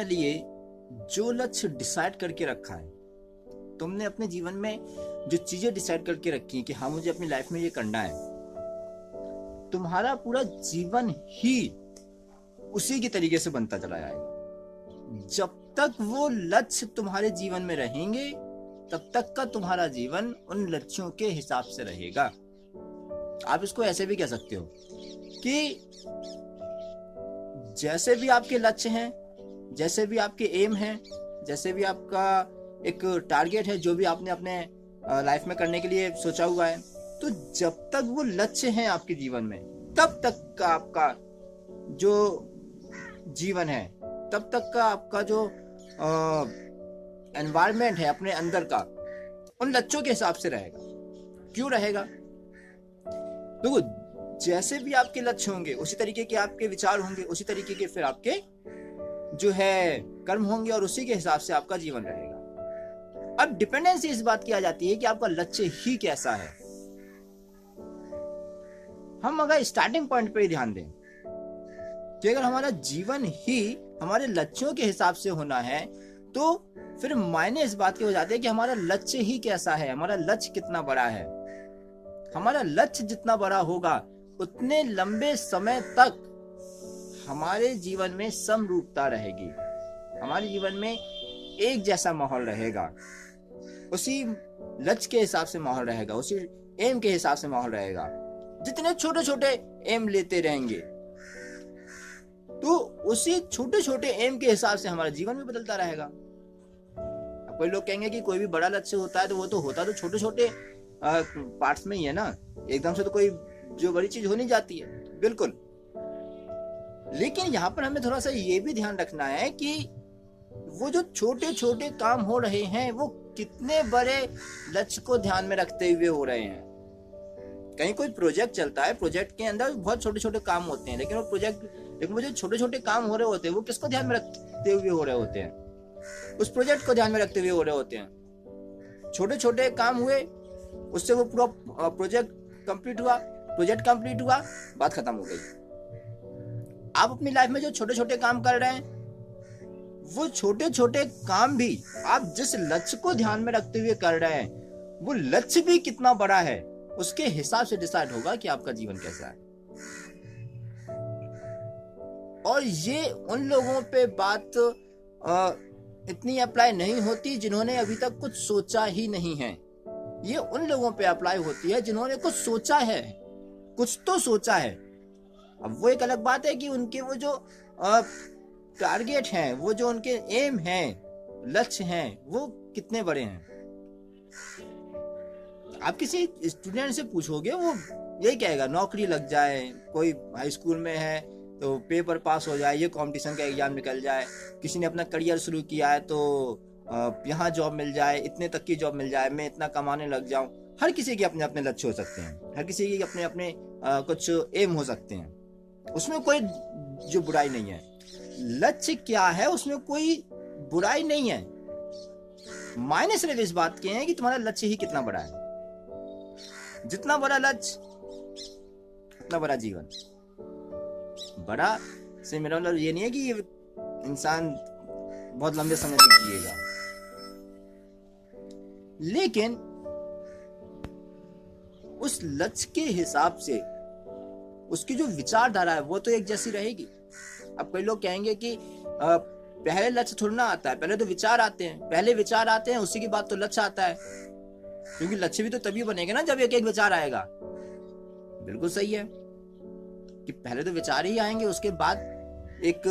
अपने लिए जो लक्ष्य डिसाइड करके रखा है, तुमने अपने जीवन में जो चीजें डिसाइड करके रखी हैं कि हाँ मुझे अपनी लाइफ में ये करना है, तुम्हारा पूरा जीवन ही उसी के तरीके से बनता चला जाएगा। जब तक वो लक्ष्य तुम्हारे जीवन में रहेंगे तब तक का तुम्हारा जीवन उन लक्ष्यों के हिसाब से रहेगा। आप इसको ऐसे भी कह सकते हो कि जैसे भी आपके लक्ष्य हैं, जैसे भी आपके एम हैं, जैसे भी आपका एक टारगेट है, जो भी आपने अपने लाइफ में करने के लिए सोचा हुआ है, तो जब तक वो लक्ष्य हैं आपके जीवन में तब तक का आपका जो जीवन है, तब तक का आपका जो एनवायरनमेंट है अपने अंदर का, उन लक्ष्यों के हिसाब से रहेगा। क्यों रहेगा? देखो, जैसे भी आपके लक्ष्य होंगे उसी तरीके के आपके विचार होंगे, उसी तरीके के फिर आपके जो है कर्म होंगे और उसी के हिसाब से आपका जीवन रहेगा। अब डिपेंडेंसी इस बात की आ जाती है कि आपका लक्ष्य ही कैसा है। हम अगर स्टार्टिंग पॉइंट पे ही ध्यान दें कि अगर हमारा जीवन ही हमारे लक्ष्यों के हिसाब से होना है, तो फिर मायने इस बात के हो जाते हैं कि हमारा लक्ष्य ही कैसा है, हमारा लक्ष्य कितना बड़ा है। हमारा लक्ष्य जितना बड़ा होगा उतने लंबे समय तक हमारे जीवन में समरूपता रहेगी, हमारे जीवन में एक जैसा माहौल रहेगा, उसी लक्ष्य के हिसाब से माहौल रहेगा, उसी एम के हिसाब से माहौल रहेगा। जितने छोटे छोटे एम लेते रहेंगे तो उसी छोटे छोटे एम के हिसाब से हमारा जीवन भी बदलता रहेगा। अब कोई लोग कहेंगे कि कोई भी बड़ा लक्ष्य होता है तो वो तो होता तो छोटे छोटे पार्ट्स में ही है ना, एकदम से तो कोई जो बड़ी चीज हो नहीं जाती है, बिल्कुल। लेकिन यहाँ पर हमें थोड़ा सा ये भी ध्यान रखना है कि वो जो छोटे छोटे काम हो रहे हैं वो कितने बड़े लक्ष्य को ध्यान में रखते हुए हो रहे हैं। कहीं कोई प्रोजेक्ट चलता है, प्रोजेक्ट के अंदर बहुत छोटे छोटे काम होते हैं, लेकिन वो जो छोटे छोटे काम हो रहे होते हैं वो किसको ध्यान में रखते हुए हो रहे होते हैं? उस प्रोजेक्ट को ध्यान में रखते हुए हो रहे होते हैं। छोटे छोटे काम हुए, उससे वो पूरा प्रोजेक्ट कंप्लीट हुआ, प्रोजेक्ट कंप्लीट हुआ, बात खत्म हो गई। आप अपनी लाइफ में जो छोटे छोटे काम कर रहे हैं, वो छोटे छोटे काम भी आप जिस लक्ष्य को ध्यान में रखते हुए कर रहे हैं, वो लक्ष्य भी कितना बड़ा है उसके हिसाब से डिसाइड होगा कि आपका जीवन कैसा है। और ये उन लोगों पे बात इतनी अप्लाई नहीं होती जिन्होंने अभी तक कुछ सोचा ही नहीं है। ये उन लोगों पे अप्लाई होती है जिन्होंने कुछ सोचा है, कुछ तो सोचा है। अब वो एक अलग बात है कि उनके वो जो टारगेट हैं, वो जो उनके एम हैं, लक्ष्य हैं, वो कितने बड़े हैं। आप किसी स्टूडेंट से पूछोगे वो यही कहेगा नौकरी लग जाए, कोई हाई स्कूल में है तो पेपर पास हो जाए, ये कंपटीशन का एग्जाम निकल जाए, किसी ने अपना करियर शुरू किया है तो यहाँ जॉब मिल जाए, इतने तक की जॉब मिल जाए, मैं इतना कमाने लग जाऊं। हर किसी के अपने अपने लक्ष्य हो सकते हैं, हर किसी के अपने अपने कुछ एम हो सकते हैं, उसमें कोई जो बुराई नहीं है। लक्ष्य क्या है उसमें कोई बुराई नहीं है, मायने सिर्फ इस बात के हैं कि तुम्हारा लक्ष्य ही कितना बड़ा है। जितना बड़ा लक्ष्य उतना बड़ा जीवन। बड़ा से मेरा मतलब ये नहीं है कि ये इंसान बहुत लंबे समय तक जिएगा, लेकिन उस लक्ष्य के हिसाब से उसकी जो विचारधारा है वो तो एक जैसी रहेगी। अब कई लोग कहेंगे कि पहले लक्ष्य थोड़ा ना आता है, पहले तो विचार आते हैं, पहले विचार आते हैं उसी के बाद तो लक्ष्य आता है, क्योंकि लक्ष्य भी तो तभी बनेगा ना जब एक एक विचार आएगा। बिल्कुल सही है कि पहले तो विचार ही आएंगे, उसके बाद एक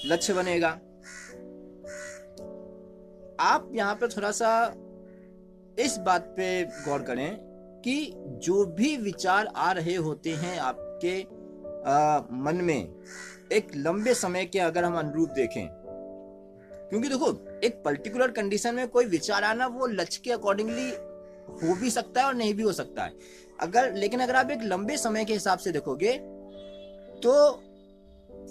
लक्ष्य बनेगा। आप यहाँ पर थोड़ा सा इस बात पे गौर करें कि जो भी विचार आ रहे होते हैं आपके मन में, एक लंबे समय के अगर हम अनुरूप देखें, क्योंकि देखो एक पर्टिकुलर कंडीशन में कोई विचार आना वो लक्ष्य के अकॉर्डिंगली हो भी सकता है और नहीं भी हो सकता है। लेकिन अगर आप एक लंबे समय के हिसाब से देखोगे तो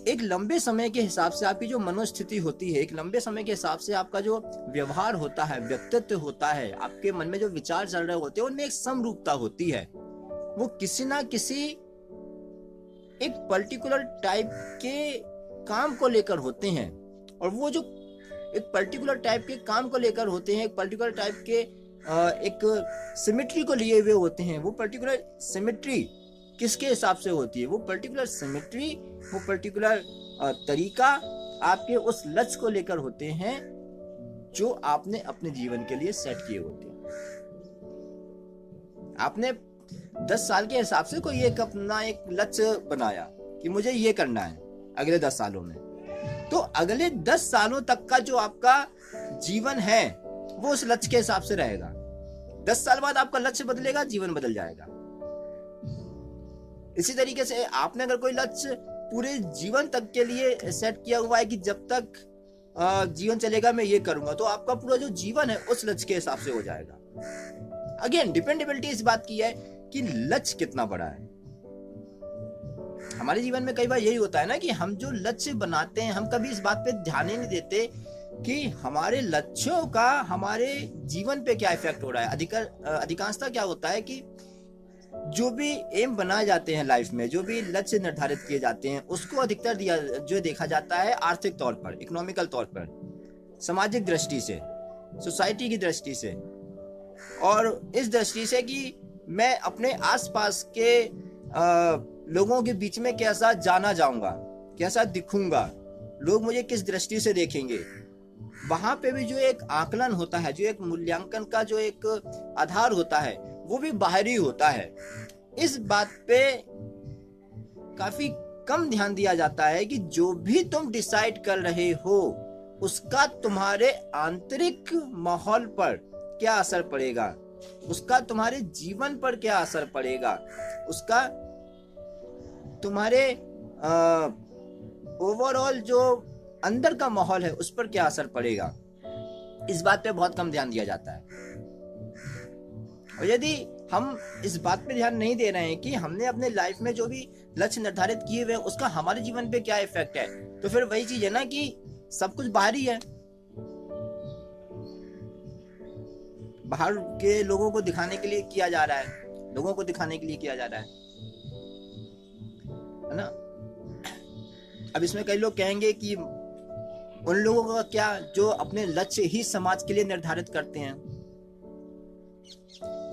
एक लंबे समय के हिसाब से आपकी जो मनोस्थिति होती है, एक लंबे समय के हिसाब से आपका जो व्यवहार होता है, व्यक्तित्व होता है, आपके मन में जो विचार चल रहे होते हैं उनमें एक समरूपता होती है। वो किसी ना किसी एक पर्टिकुलर टाइप के काम को लेकर होते हैं और वो जो एक पर्टिकुलर टाइप के काम को लेकर होते हैं, एक पर्टिकुलर टाइप के एक सिमेट्री को लिए हुए होते हैं। वो पर्टिकुलर सिमेट्री किसके हिसाब से होती है? वो पर्टिकुलर सिमेट्री, वो पर्टिकुलर तरीका आपके उस लक्ष्य को लेकर होते हैं जो आपने अपने जीवन के लिए सेट किए होते हैं। आपने 10 साल के हिसाब से कोई एक अपना एक लक्ष्य बनाया कि मुझे ये करना है अगले 10 सालों में, तो अगले 10 सालों तक का जो आपका जीवन है वो उस लक्ष्य के हिसाब से रहेगा। 10 साल बाद आपका लक्ष्य बदलेगा, जीवन बदल जाएगा। इसी तरीके से आपने अगर कोई लक्ष्य पूरे जीवन तक के लिए सेट किया हुआ है कि जब तक जीवन चलेगा मैं ये करूंगा, तो आपका पूरा जो जीवन है उस लक्ष्य के हिसाब से हो जाएगा। अगेन डिपेंडेबिलिटी इस बात की है कि लक्ष्य कितना बड़ा है। हमारे जीवन में कई बार यही होता है ना कि हम जो लक्ष्य बनाते हैं हम कभी इस बात पे ध्यान ही नहीं देते कि हमारे लक्ष्यों का हमारे जीवन पे क्या इफेक्ट हो रहा है। अधिकांशतः क्या होता है कि जो भी एम बनाए जाते हैं लाइफ में, जो भी लक्ष्य निर्धारित किए जाते हैं, उसको अधिकतर जो देखा जाता है आर्थिक तौर पर, इकोनॉमिकल तौर पर, सामाजिक दृष्टि से, सोसाइटी की दृष्टि से, और इस दृष्टि से कि मैं अपने आसपास के लोगों के बीच में कैसा जाना जाऊंगा, कैसा दिखूंगा, लोग मुझे किस दृष्टि से देखेंगे। वहां पे भी जो एक आकलन होता है, जो एक मूल्यांकन का जो एक आधार होता है, वो भी बाहरी होता है। इस बात पे काफी कम ध्यान दिया जाता है कि जो भी तुम डिसाइड कर रहे हो उसका तुम्हारे आंतरिक माहौल पर क्या असर पड़ेगा, उसका तुम्हारे जीवन पर क्या असर पड़ेगा, उसका तुम्हारे ओवरऑल जो अंदर का माहौल है उस पर क्या असर पड़ेगा। इस बात पे बहुत कम ध्यान दिया जाता है। और यदि हम इस बात पे ध्यान नहीं दे रहे हैं कि हमने अपने लाइफ में जो भी लक्ष्य निर्धारित किए हुए उसका हमारे जीवन पे क्या इफेक्ट है, तो फिर वही चीज है ना कि सब कुछ बाहरी है, बाहर के लोगों को दिखाने के लिए किया जा रहा है, लोगों को दिखाने के लिए किया जा रहा है ना। अब इसमें कई लोग कहेंगे कि उन लोगों का क्या जो अपने लक्ष्य ही समाज के लिए निर्धारित करते हैं।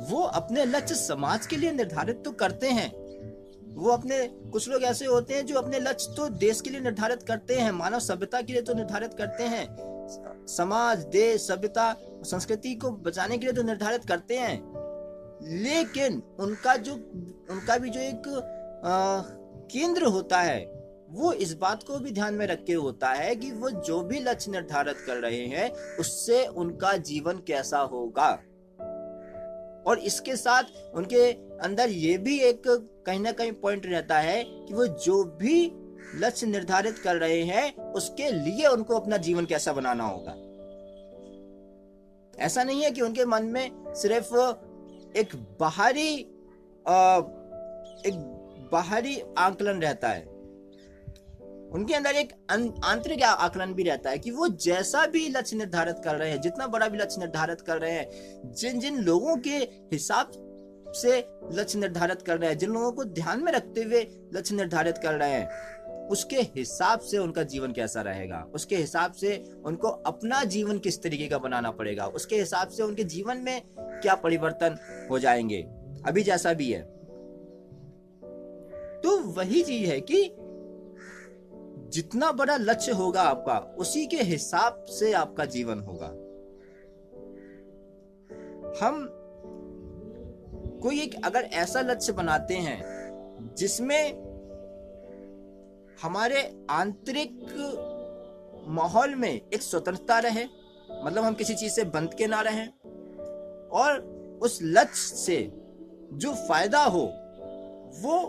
वो अपने लक्ष्य समाज के लिए निर्धारित तो करते हैं, वो अपने, कुछ लोग ऐसे होते हैं जो अपने लक्ष्य तो देश के लिए निर्धारित करते हैं, मानव सभ्यता के लिए तो निर्धारित करते हैं, समाज, देश, सभ्यता, संस्कृति को बचाने के लिए तो निर्धारित करते हैं, लेकिन उनका भी जो एक केंद्र होता है वो इस बात को भी ध्यान में रख के होता है कि वो जो भी लक्ष्य निर्धारित कर रहे हैं उससे उनका जीवन कैसा होगा। और इसके साथ उनके अंदर ये भी एक कहीं ना कहीं पॉइंट रहता है कि वो जो भी लक्ष्य निर्धारित कर रहे हैं उसके लिए उनको अपना जीवन कैसा बनाना होगा। ऐसा नहीं है कि उनके मन में सिर्फ एक बाहरी आकलन रहता है, उनके अंदर एक आंतरिक आकलन भी रहता है कि वो जैसा भी लक्ष्य निर्धारित कर रहे हैं, जितना बड़ा भी लक्ष्य निर्धारित कर रहे हैं, जिन जिन लोगों के हिसाब से लक्ष्य निर्धारित कर रहे हैं, जिन लोगों को ध्यान में रखते हुए लक्ष्य निर्धारित कर रहे हैं, उसके हिसाब से उनका जीवन कैसा रहेगा, उसके हिसाब से उनको अपना जीवन किस तरीके का बनाना पड़ेगा, उसके हिसाब से उनके जीवन में क्या परिवर्तन हो जाएंगे, अभी जैसा भी है। तो वही चीज है कि जितना बड़ा लक्ष्य होगा आपका उसी के हिसाब से आपका जीवन होगा। हम कोई एक अगर ऐसा लक्ष्य बनाते हैं जिसमें हमारे आंतरिक माहौल में एक स्वतंत्रता रहे, मतलब हम किसी चीज से बंध के ना रहें, और उस लक्ष्य से जो फायदा हो वो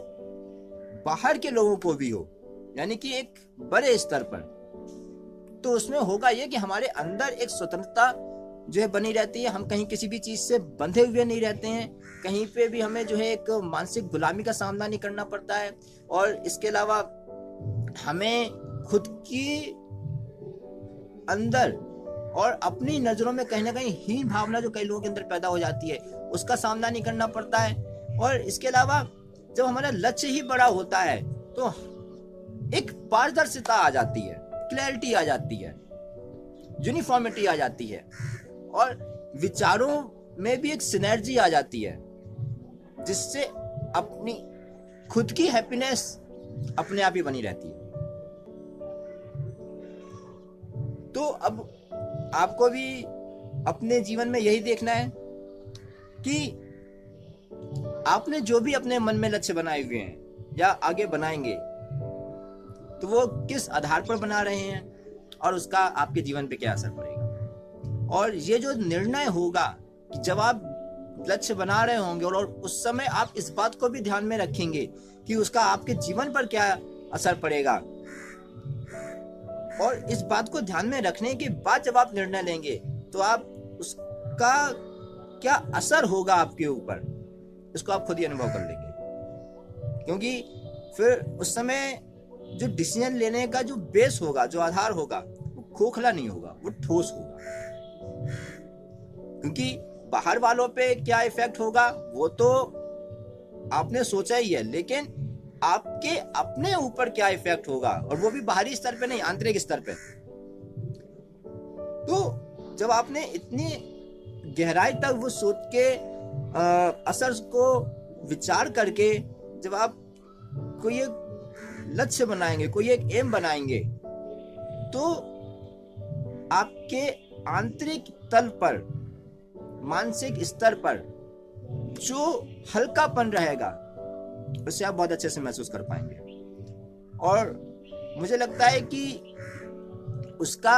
बाहर के लोगों को भी हो, यानी कि एक बड़े स्तर पर, तो उसमें होगा ये कि हमारे अंदर एक स्वतंत्रता जो है बनी रहती है। हम कहीं किसी भी चीज से बंधे हुए नहीं रहते हैं, कहीं पे भी हमें जो है एक मानसिक गुलामी का सामना नहीं करना पड़ता है। और इसके अलावा हमें खुद की अंदर और अपनी नजरों में कहीं ना कहीं हीन भावना जो कई लोगों के अंदर पैदा हो जाती है उसका सामना नहीं करना पड़ता है। और इसके अलावा जब हमारा लक्ष्य ही बड़ा होता है तो एक पारदर्शिता आ जाती है, क्लैरिटी आ जाती है यूनिफॉर्मिटी आ जाती है और विचारों में भी एक सिनर्जी आ जाती है, जिससे अपनी खुद की हैप्पीनेस अपने आप ही बनी रहती है। तो अब आपको भी अपने जीवन में यही देखना है कि आपने जो भी अपने मन में लक्ष्य बनाए हुए हैं या आगे बनाएंगे, तो वो किस आधार पर बना रहे हैं और उसका आपके जीवन पे क्या असर पड़ेगा। और ये जो निर्णय होगा कि जब आप लक्ष्य बना रहे होंगे और उस समय आप इस बात को भी ध्यान में रखेंगे कि उसका आपके जीवन पर क्या असर पड़ेगा, और इस बात को ध्यान में रखने के बाद जब आप निर्णय लेंगे तो आप उसका क्या असर होगा आपके ऊपर, इसको आप खुद ही अनुभव कर लेंगे। क्योंकि फिर उस समय जो डिसीजन लेने का जो बेस होगा, जो आधार होगा, वो खोखला नहीं होगा, वो ठोस होगा। क्योंकि बाहर वालों पे क्या इफेक्ट होगा वो तो आपने सोचा ही है, लेकिन आपके अपने ऊपर क्या इफेक्ट होगा, और वो भी बाहरी स्तर पे नहीं, आंतरिक स्तर पे। तो जब आपने इतनी गहराई तक वो सोच के असर को विचार करके जब आप कोई एक लक्ष्य बनाएंगे, कोई एक एम बनाएंगे, तो आपके आंतरिक तल पर, मानसिक स्तर पर जो हल्कापन रहेगा, उससे आप बहुत अच्छे से महसूस कर पाएंगे। और मुझे लगता है कि उसका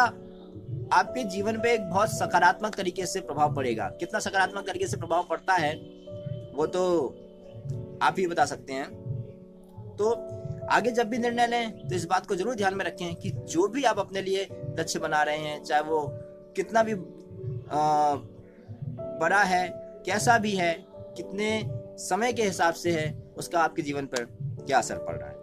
आपके जीवन पे एक बहुत सकारात्मक तरीके से प्रभाव पड़ेगा। कितना सकारात्मक तरीके से प्रभाव पड़ता है वो तो आप ही बता सकते हैं। तो आगे जब भी निर्णय लें तो इस बात को जरूर ध्यान में रखें कि जो भी आप अपने लिए लक्ष्य बना रहे हैं, चाहे वो कितना भी बड़ा है, कैसा भी है, कितने समय के हिसाब से है, उसका आपके जीवन पर क्या असर पड़ रहा है।